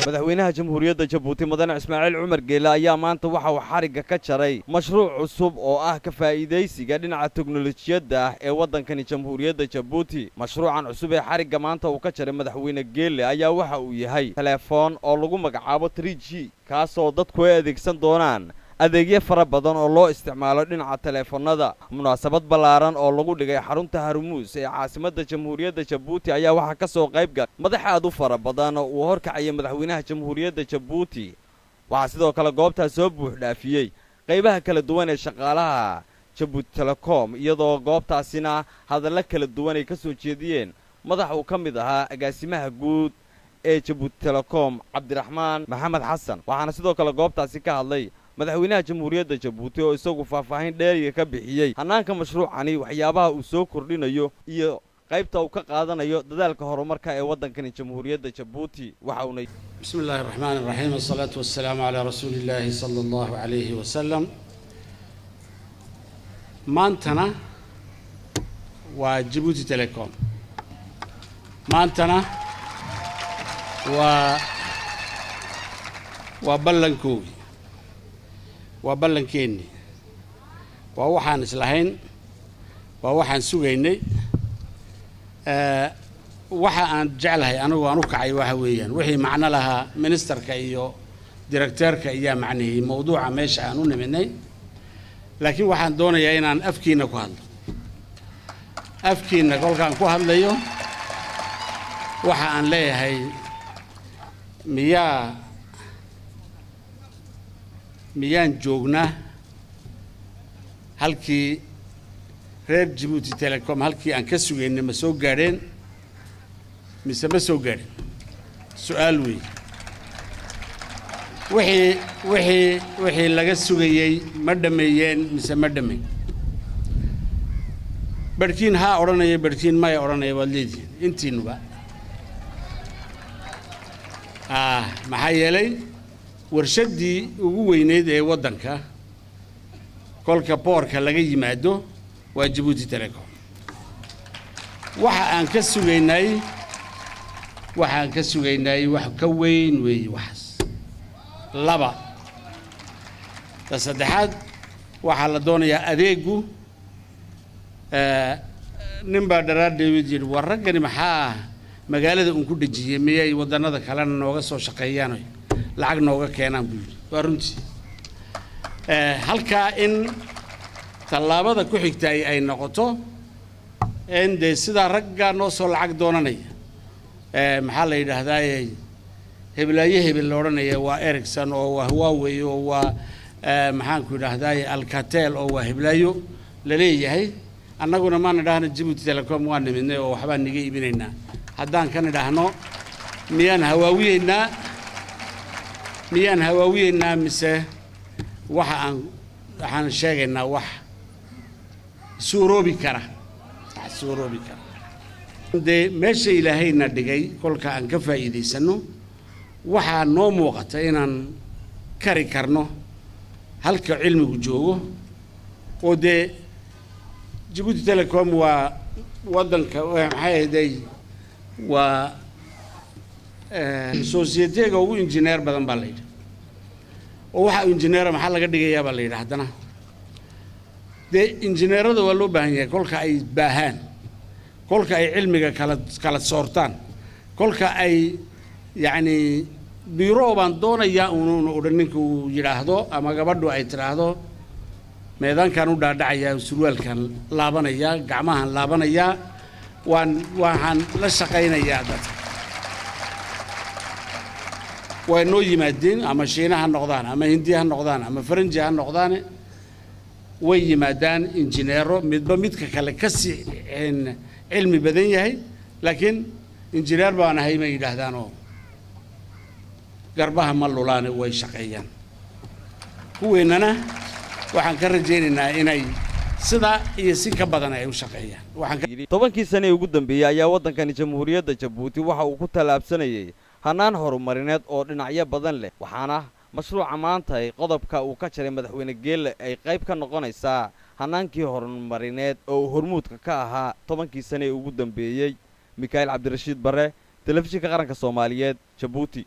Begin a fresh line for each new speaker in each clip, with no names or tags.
madaxweynaha jamhuuriyadda Jabuuti Mudane Ismaaciil Cumar Geele ayaa maanta waxa uu xariga ka jaray mashruuc cusub oo ah ka faa'iideysiga dhinaca teknoolajiyadda ee waddankani jamhuuriyadda Jabuuti. Mashruucan cusub ee xariga maanta uu ka jaray madaxweyne Geele ayaa waxa uu yahay telefoon oo lagu magacaabo 3G kaas oo dadku ay adeegsan doonaan adeegyo fara badan oo loo isticmaalo dhinaca telefoonada. Munaasabad ballaaran oo lagu dhigay xarunta Harmuus ee caasimadda jamhuuriyadda Jabuuti ayaa waxa ka soo qayb galay madax aad u fara badan oo uu horkacay madaxweynaha jamhuuriyadda Jabuuti. Waxa sidoo kale goobtaas soo buux dhaafiyay qaybaha kala duwan ee shaqaalaha Jabuuti Telecom iyadoo goobtaasina hadallo kala duwan ay ka soo jeediyeen madax uu ka mid ahaa agaasimaha guud ee Jabuuti Telecom Cabdiraxmaan Maxamed Xasan. Waxaana sidoo kale goobtaasi ka hadlay madaxweynaha jamhuuriyadda Jabuuti oo isagu faahfaahin dheeriga ka bixiyay hanaanka mashruucani waxyaabaha uu soo kordhinayo iyo qaybta uu ka qaadanayo dadaalka horumarka ee waddankani jamhuuriyadda Jabuuti. waxa uu
bismillaahir rahmaanir rahiim wassalatu wassalamu ala rasuulillaah sallallahu alayhi wa sallam. maantana waa Jabuuti Telecom, maantana waa ballankoogi, waa ballankeeni, waa waxaan islahayn, waa waxaan sugaynay. waxa aan jeclahay anigu aan u kacay waxa weeyaan wixii macno lahaa ministerka iyo directorka ayaa macnaheeyay mawduuca meesha aan u niminay, laakiin waxaan doonayaa inaan afkiina ku hadlo. afkiina kolkaan ku hadlayo waxa aan leeyahay miyaan joognaa halkii reer Jabuuti Telecom halkii aan ka sugaynay ma soo gaadheen mise ma soo gaadhin? su'aal weey. wixii laga sugayay ma dhameeyeen mise ma dhameyn? barkiin haa odhanaya, barkiin maya odhanaya, waad leedihiin intiinuba. maxaa yeelay warshaddii ugu weyneyd ee waddanka kolka boorka laga yimaado waa Jabuuti Telecom. waxaan ka sugaynay wax ka weyn weey waxaas. laba ta saddexaad waxa la doonayaa adeegu ninbaa daraad David yiri war ragani maxaa magaalada uu ku dhajiyay miyay wadannada kale nooga soo shaqeeyaan oo lacag nooga keenaan buu yiri. waa runtii halka in tallaabada ku xigtay ay noqoto in de sida ragga noo soo lacag doonanaya maxaa la yiraahdaa hebel la oranaya waa Ericsson oo waa Huawei oo waa maxaan ku yiraahdaa Alcatel oo waa heblayo la leeyahay. annaguna ma nidhaahno Jabuuti Telecom waa niminay oo waxba niga iibinaynaa. haddaan ka nidhaahno miyaan hawaawiyeynaa mise waxaan sheegaynaa wax suuroobi kara. de meesha ilaahayna dhigay kolka aan ka faa'iideysano waxaa noo muuqata inaan kari karno halka cilmigu joogo. oo de Jabuuti Telecom waa waddanka maxay waa society-ga ugu engineer badan baa la yidhi. oo waxa engineer maxaa laga dhigayaa baa la yidhi. haddana de engineerada waa loo baahan yahay kolka ay baahaan, kolka ay cilmiga kala soortaan, kolka ay yacni biro baan doonayaa uun odhan ninku yidhaahdo ama gabadhu ay tiraahdo meedaankan u dhaadhacayaa, surwaalkan laabanayaa, gacmahan laabanayaa, waxaan la shaqaynayaa dadka. way noo yimaadeen ama Shiina ha noqdaan ama Hindi ha noqdaan ama Faranji ha noqdaan, way yimaadaan injineero midba midka kale ka sii cilmi badan yahay, laakiin injineer baan ahay ma yidhaahdaan oo garbaha ma lulaan way shaqeeyaan. kuweennana waxaan ka rajaynaynaa inay sida iyo si ka badan ay u shaqeeyaan.
10 sano ugu dambeeyay ayaa waddankani jamhuuriyadda Jabuuti waxa uu ku talaabsanayay hanaan horumarineed oo dhinacyo badan leh. waxaana mashruuca maanta ay qodobka uu ka jaray madaxweyne Geele ay qayb ka noqonaysaa hanaankii horumarineed oo hormuudka ka ahaa 10 sano ugu dambeeyay. Mikael Cabdirashiid Bare, telefishinka qaranka Soomaaliyeed Jabuuti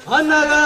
Hanaga